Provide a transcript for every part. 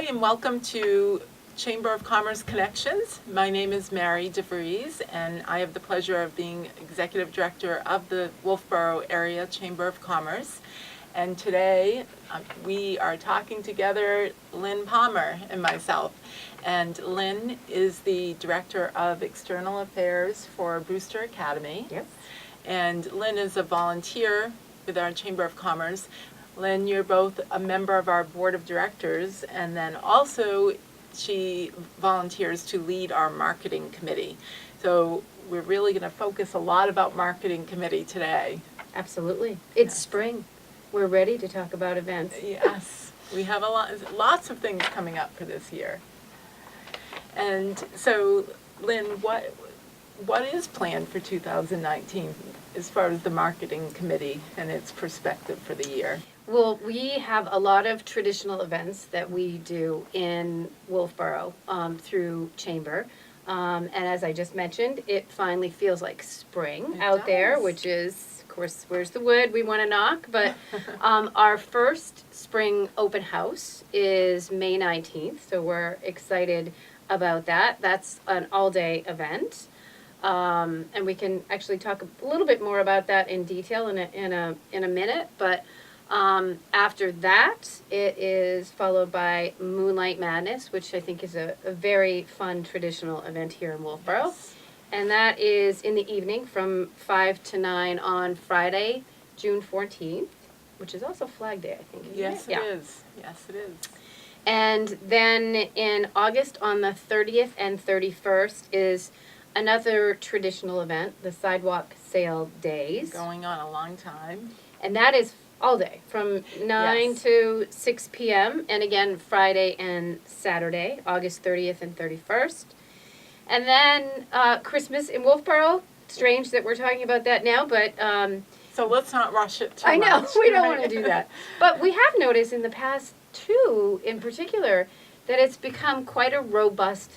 and welcome to Chamber of Commerce Connections. My name is Mary DeVries, and I have the pleasure of being Executive Director of the Wolfeboro Area Chamber of Commerce. And today we are talking together, Lynn Palmer and myself. And Lynn is the Director of External Affairs for Brewster Academy. Yes. And Lynn is a volunteer with our Chamber of Commerce. Lynn, you're both a member of our board of directors, and then also she volunteers to lead our marketing committee. So we're really going to focus a lot about marketing committee today. Absolutely. It's spring. We're ready to talk about events. Yes, we have lots of things coming up for this year. And so, Lynn, what is planned for 2019 as far as the marketing committee and its perspective for the year? Well, we have a lot of traditional events that we do in Wolfeboro through Chamber. And as I just mentioned, it finally feels like spring out there, which is, of course, where's the wood we want to knock? But our first spring open house is May 19th, so we're excited about that. That's an all-day event. And we can actually talk a little bit more about that in detail in a minute. But after that, it is followed by Moonlight Madness, which I think is a very fun traditional event here in Wolfeboro. Yes. And that is in the evening from 5 to 9 on Friday, June 14th, which is also Flag Day, I think. Yes, it is. Yes, it is. And then in August on the 30th and 31st is another traditional event, the Sidewalk Sale Days. Going on a long time. And that is all day, from 9 to 6 p.m., and again, Friday and Saturday, August 30th and 31st. And then Christmas in Wolfeboro. Strange that we're talking about that now, but... so let's not rush it too much. I know, we don't want to do that. But we have noticed in the past two, in particular, that it's become quite a robust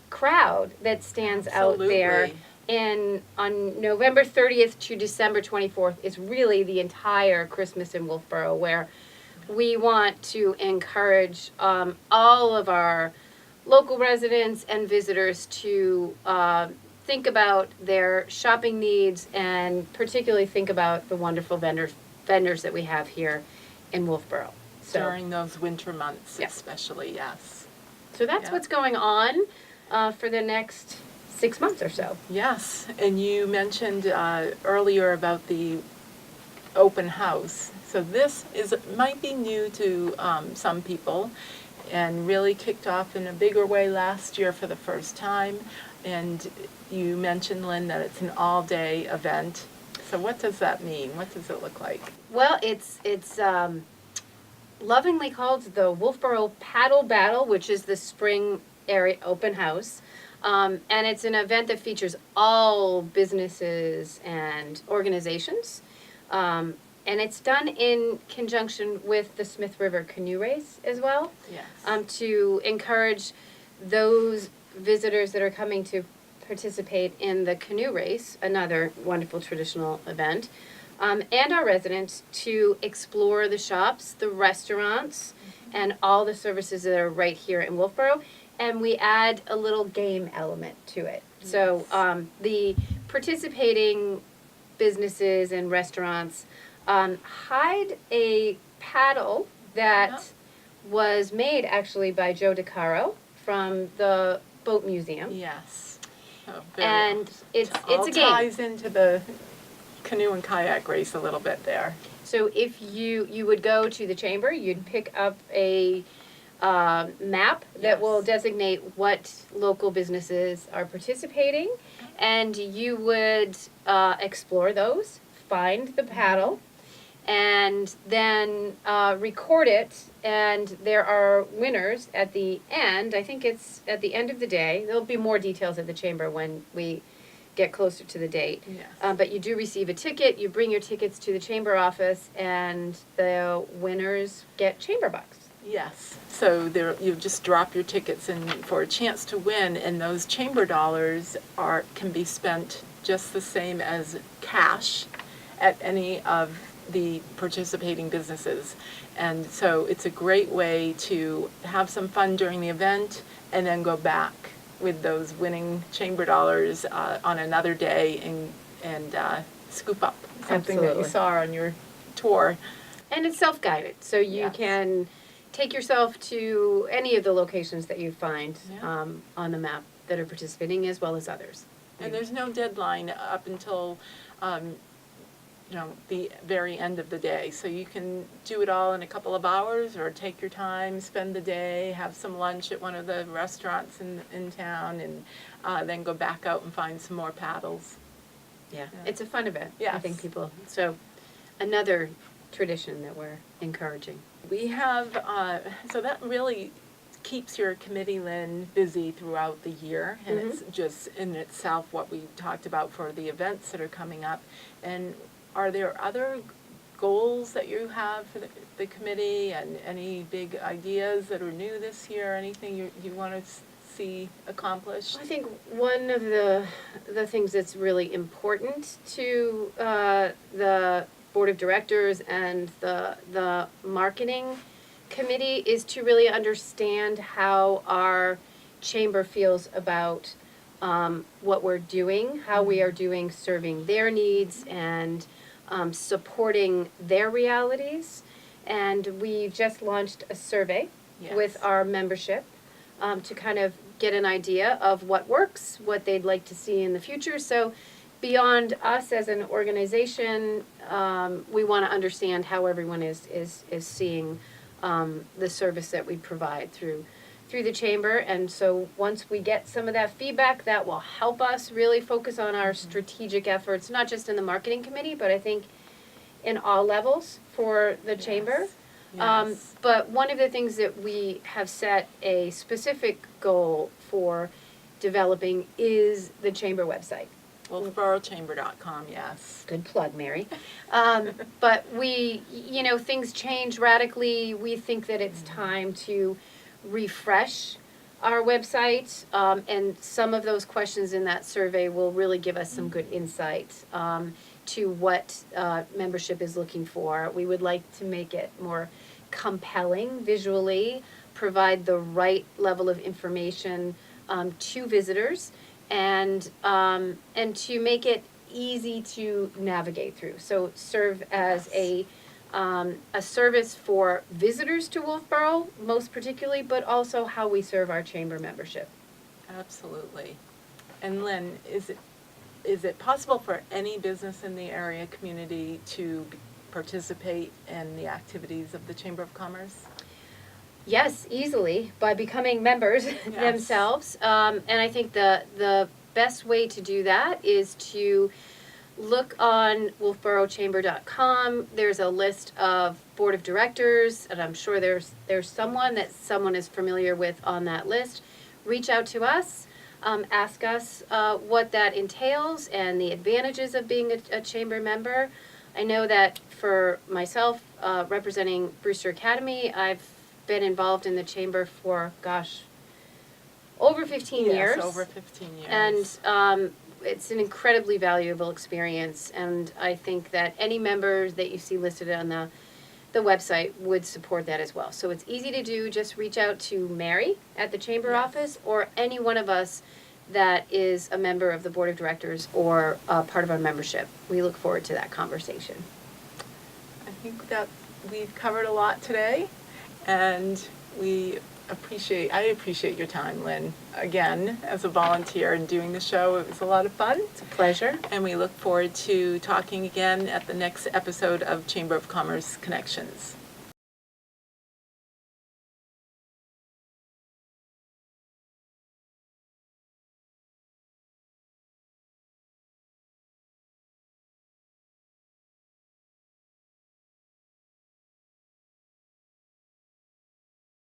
crowd that stands out there. And on November 30th to December 24th is really the entire Christmas in Wolfeboro, where we want to encourage all of our local residents and visitors to think about their shopping needs and particularly think about the wonderful vendors that we have here in Wolfeboro. So, during those winter months, especially, yes. So that's what's going on for the next 6 months or so. Yes, and you mentioned earlier about the open house. So this might be new to some people, and really kicked off in a bigger way last year for the first time. And you mentioned, Lynn, that it's an all-day event. So what does that mean? What does it look like? Well, it's lovingly called the Wolfeboro Paddle Battle, which is the spring area open house. And it's an event that features all businesses and organizations. And it's done in conjunction with the Smith River Canoe Race as well. Yes. To encourage those visitors that are coming to participate in the canoe race, another wonderful traditional event, and our residents to explore the shops, the restaurants, and all the services that are right here in Wolfeboro. And we add a little game element to it. Yes. So the participating businesses and restaurants hide a paddle that was made actually by Joe DeCaro from the Boat Museum. Yes. Oh, and it's a game. Ties into the canoe and kayak race a little bit there. So if you would go to the chamber, you'd pick up a map that will designate what local businesses are participating, and you would explore those, find the paddle, and then record it, and there are winners at the end. I think it's at the end of the day. There'll be more details at the chamber when we get closer to the date. Yes. But you do receive a ticket. You bring your tickets to the chamber office, and the winners get chamber bucks. Yes. So you just drop your tickets in for a chance to win, and those chamber dollars can be spent just the same as cash at any of the participating businesses. And so it's a great way to have some fun during the event and then go back with those winning chamber dollars on another day and scoop up something that you Absolutely. saw on your tour. And it's self-guided, so you Yes. can take yourself to any of the locations that you find Yeah. on the map that are participating, as well as others. And there's no deadline up until, the very end of the day. So you can do it all in a couple of hours or take your time, spend the day, have some lunch at one of the restaurants in town, and then go back out and find some more paddles. Yeah, it's a fun event. I Yes. think people, so another tradition that we're encouraging. We have, so that really keeps your committee, Lynn, busy throughout the year, and it's just in itself what we talked about for the events that are coming up. And are there other goals that you have for the committee, and any big ideas that are new this year, anything you want to see accomplished? I think one of the things that's really important to the board of directors and the marketing committee is to really understand how our chamber feels about what we're doing, how we are doing serving their needs and supporting their realities. And we've just launched a survey with Yes. our membership to kind of get an idea of what works, what they'd like to see in the future. So beyond us as an organization, we want to understand how everyone is seeing the service that we provide through the chamber. And so once we get some of that feedback, that will help us really focus on our strategic efforts, not just in the marketing committee, but I think in all levels for the chamber. Yes. But one of the things that we have set a specific goal for developing is the chamber website. Wolfeborochamber.com, yes. Good plug, Mary. But things change radically. We think that it's time to refresh our website, and some of those questions in that survey will really give us some good insight to what membership is looking for. We would like to make it more compelling visually, provide the right level of information to visitors, and to make it easy to navigate through. So serve as a service for visitors to Wolfeboro, most particularly, but also how we serve our chamber membership. Absolutely. And Lynn, is it possible for any business in the area community to participate in the activities of the Chamber of Commerce? Yes, easily, by becoming members themselves. And I think the best way to do that is to look on wolfeborochamber.com. There's a list of board of directors, and I'm sure there's someone is familiar with on that list. Reach out to us, ask us what that entails and the advantages of being a chamber member. I know that for myself, representing Brewster Academy, I've been involved in the chamber for, over 15 years. Yes, over 15 years. And it's an incredibly valuable experience, and I think that any members that you see listed on the website would support that as well. So it's easy to do. Just reach out to Mary at the chamber office, or any one of us that is a member of the board of directors or part of our membership. We look forward to that conversation. I think that we've covered a lot today, and I appreciate your time, Lynn, again, as a volunteer and doing the show. It was a lot of fun. It's a pleasure. And we look forward to talking again at the next episode of Chamber of Commerce Connections.